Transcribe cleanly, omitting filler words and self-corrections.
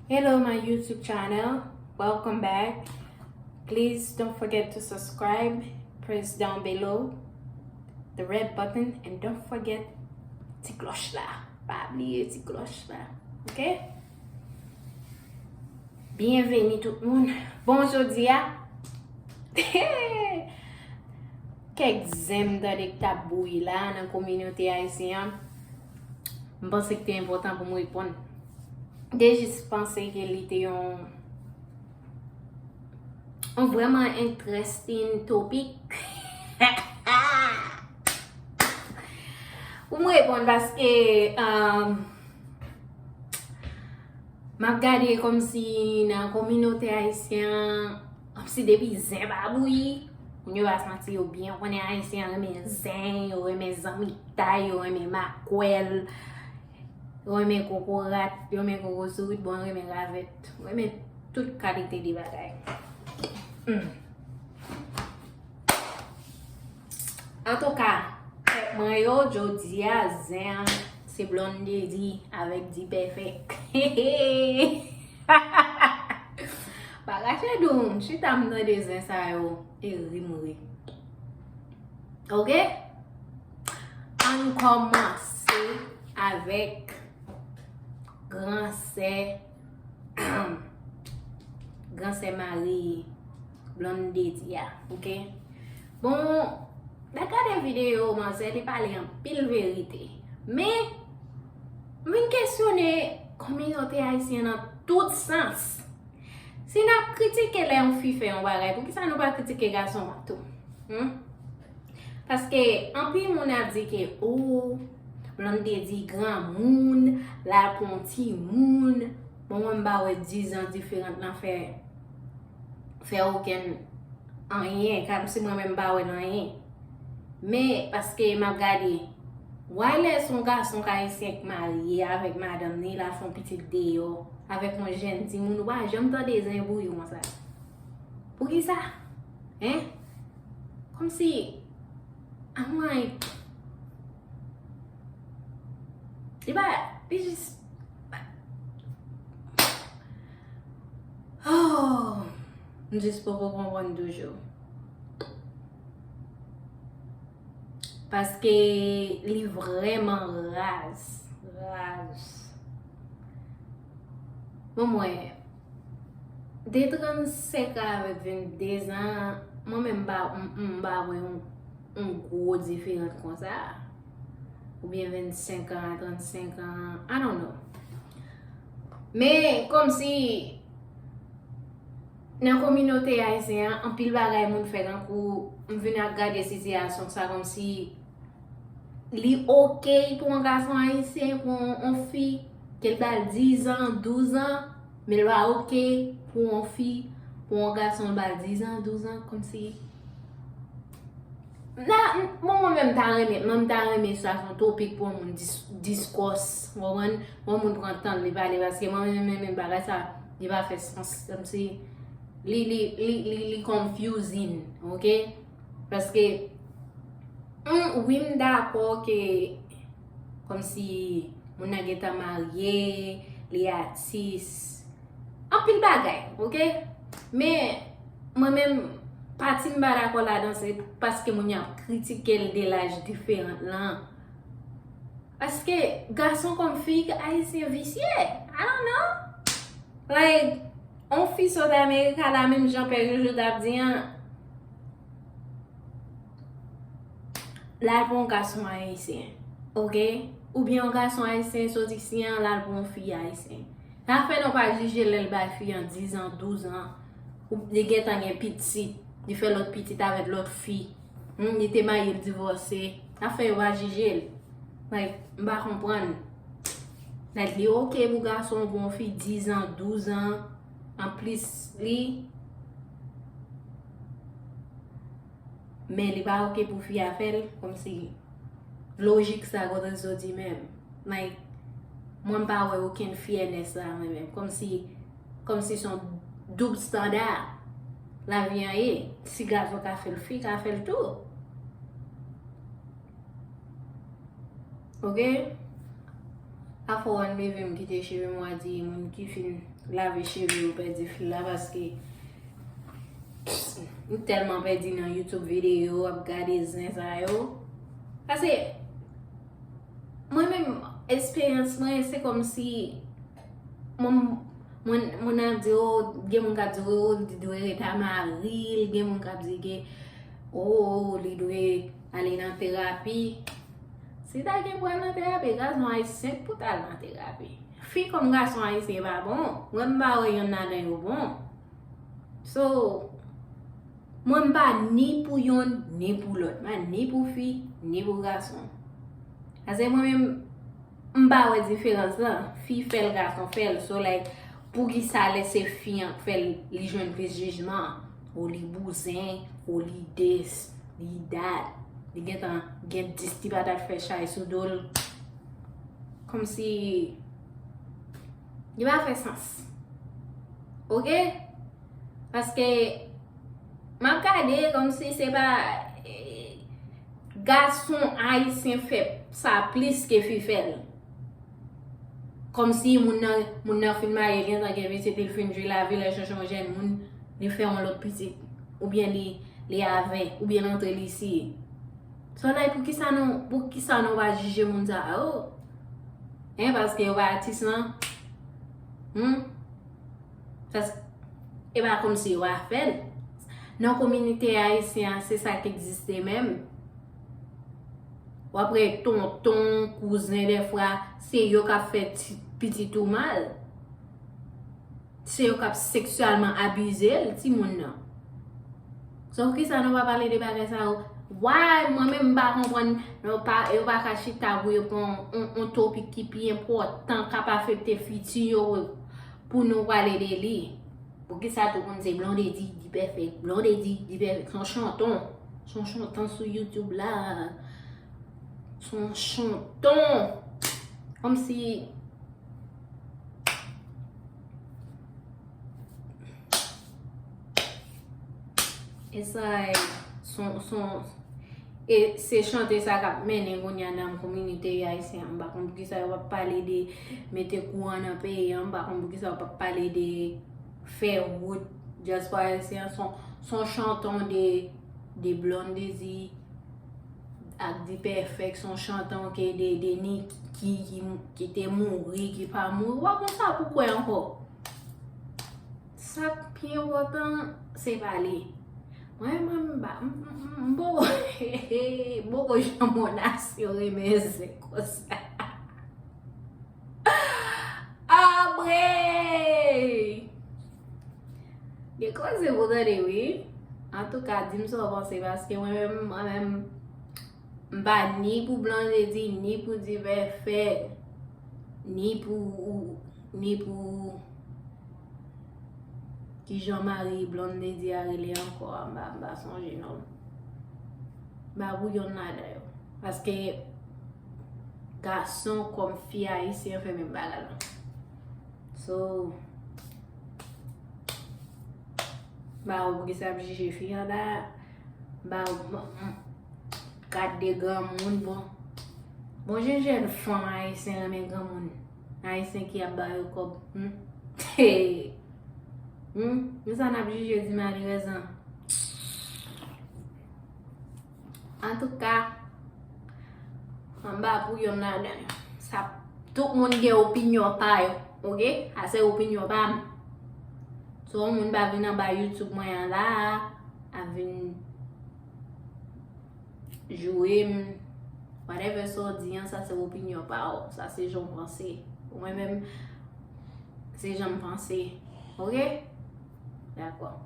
Hello, my YouTube channel. Welcome back. Please don't forget to subscribe. Press down below the red button and don't forget the cloche là. Pas oublier the cloche là. Ok? Bienvenue tout le monde. Bonjour dia. Quelques zèm dans les tabouilles là dans la communauté haïtienne. Je pense que c'est important pour moi répondre. Déjà, je pensais que c'était un vraiment interesting topic. Pour moi répondre parce que m'a regardé comme si dans la communauté haïtienne, comme si depuis Zimbabwe, on va sentir bien, on est haïtien, on est zin, on est zamitaille, on est maquel. On met cocorat, on met coco soude, bon, on met ravette, on met toute qualité de bagaille. En tout cas, moi je dis à Zin, c'est blonde dit avec du parfait. Bagache donc, je t'amène dans des zin ça yo et rimourir. OK? On commence avec grand-sœur Marie blonde dia, ok? Bon, d'accord des vidéos, moi j'ai parlé en pile vérité. Mais me questionner communauté haïtienne dans tout sens. Si n'a critiquer les on fi fait on bagay, pour qui ça nous pas critiquer garçon tout? Parce que en pile mon a dit que oh blonde dit grand moun, la ponti moun, bon m'a ouais 10 ans différentes nan fait aucun rien comme si moi même pas ouais rien. Mais parce que m'a regardé ouais son garçon haïtien marié avec madame ni la font petite déo avec un jeune petit moun ouais j'aime tant des embrouilles comme ça. Pour qui ça? Hein? Comme si à moi it's just oh, juste pour vous comprendre toujours. Parce que il est vraiment rase. Bon, moi, dès 35 ans avec 22 ans, moi-même, un gros différent comme ça. Ou bien 25 ans, 35 ans, I don't know. Mais comme si dans la communauté haïtienne, en pile bagay moun fait quand pour venir regarder situation ça comme si li OK pour un garçon haïtien pour une fille qu'elle a 10 ans, 12 ans, mais elle va OK pour une fille pour un garçon qui 10 ans, 12 ans comme si là, moi-même, t'as aimé ça, son topic pour mon discours. Moi, mon prend le temps de parler parce que moi-même, ça, il va faire sens. Comme si, li confusing, ok? Parce que, oui, d'accord que, comme si, mon agita marié, les artistes, un pile bagay, ok? Mais, moi-même, parti m'ba d'accord là-dedans c'est parce que mon a critiqué de l'âge différent là. Parce que garçon comme fille haïtien vicieux, I don't know. Like on fille sur d'Amérique la même Jean-Pierre Jojo d'Abdien. Là pour un garçon haïtien. OK? Ou bien un garçon haïtien sortissien là pour une fille haïtien. Ça fait non pas juger l'elle ba fille en 10 ans, 12 ans ou des gars en petit. Il fait l'autre petite avec l'autre fille. Il était marié, il divorcé. Ça fait, on va juger. Like, on va comprendre. Like, il est OK pour garçon, pour fille 10 ans, 12 ans. En plus, lui. Mais il n'est pas OK pour fille à faire. Comme si, logique ça, quand on se dit même. Like, moi, je n'ai pas aucune fairness là, même. Comme si son double standard. La vie est, si garçon a fait le fille, a fait le tout. OK? Afo an leve m kite cheve mwa di moun ki fin lave cheve ou pe di fil la paske m telman pe di nan YouTube video ap gade zin sa yo. Pase mwen men experience mwen se kom si moun ap di yo gen moun kap di yo di dwe reta maril, gen moun kap di ge li dwe ale nan terapi. Si ta gen pou al nan terapi, gason haisyen pou tal nan terapi. Fi kom gason haisyen ba bon, mwen ba we yon nan yo bon. So, mwen ba ni pou yon, ni pou lot. Man, ni pou fi, ni pou gason. Ase mwen mba we diferans lan. Fi fel, gason fel. So, like, pou ki sa lese fi an fel li jwen plis jijman. Ou li bouzen, ou li des, li dat. Li gen disti patat fè chay sou dol. Kom si di ba fè sens. Ok? Paske man kade kom si se ba gason haisyen fè sa plis ke fi fel. Kom si moun nan fin maye gen tan gen vise tel fin jwe la vi la chanchon jen moun li fè an lot pitit. Ou bien li ave, ou bien entre li si. So like pou ki sa nou va jije moun sa ou? Paske yo va artist nan? E ba kom si yo va fel. Nan kominite haisyen, se sa ki existe men. Ou apre tonton, kouznen de fwa, se yo ka fet pitit ou mal. Se yo ka seksualman abize ti moun nan. So ki sa nou va pale de bagay sa ou? Why mwen men mba kompon yo pa ka chita pou yo pon on topik ki pi important kap afekte fiti yo pou nou pale de li. Pou ki sa tou kon se Blonde di perfect, Blonde di perfect. Son chanton sou YouTube la. Son chanton. Kom si e sa e se chante sa kap menen kon yan nan komunite haisyen. Bakon pou ki sa yo pa pale de mette kou an pe yan. Bakon pou ki sa yo pa pale de fe wout just for haisyen. Son chanton de Blonde di ak di perfect. Son chanton ke de ni ki te mouri, ki pa mouri. Wakon sa pou kwen anko? Sa pi wotan se pale. Mwen mbo ko jamonasyon remeze kosa. Abre! De koze voda de we. En tout ka, dim so avanse paske mwen mba ni pou Blonde di, ni pou di perfect, ni pou ki Jean-Marie Blonde di a rele anko mba sonje non. Mba wou yon nada yo. Paske gason kom fi haisyen fè men baga lan. So mba wou ki sa jije fi yon da. Mba wou kat de gran moun bon. Bon jen fon haisyen men gran moun. Haisyen ki a bayo kob. Mwen sa nap jije di mani rezan. En tout ka, mba pou yon nan den. Sa, tout moun gen opinyon pa yo. Ok? Ase opinyon pa m. So, moun ba vin nan ba YouTube mwen yan la. A vin joue m. Whatever so diyan, sa se opinyon pa yo. Sa se jon pense. Mwen men, se jon pense. Ok? D'accord.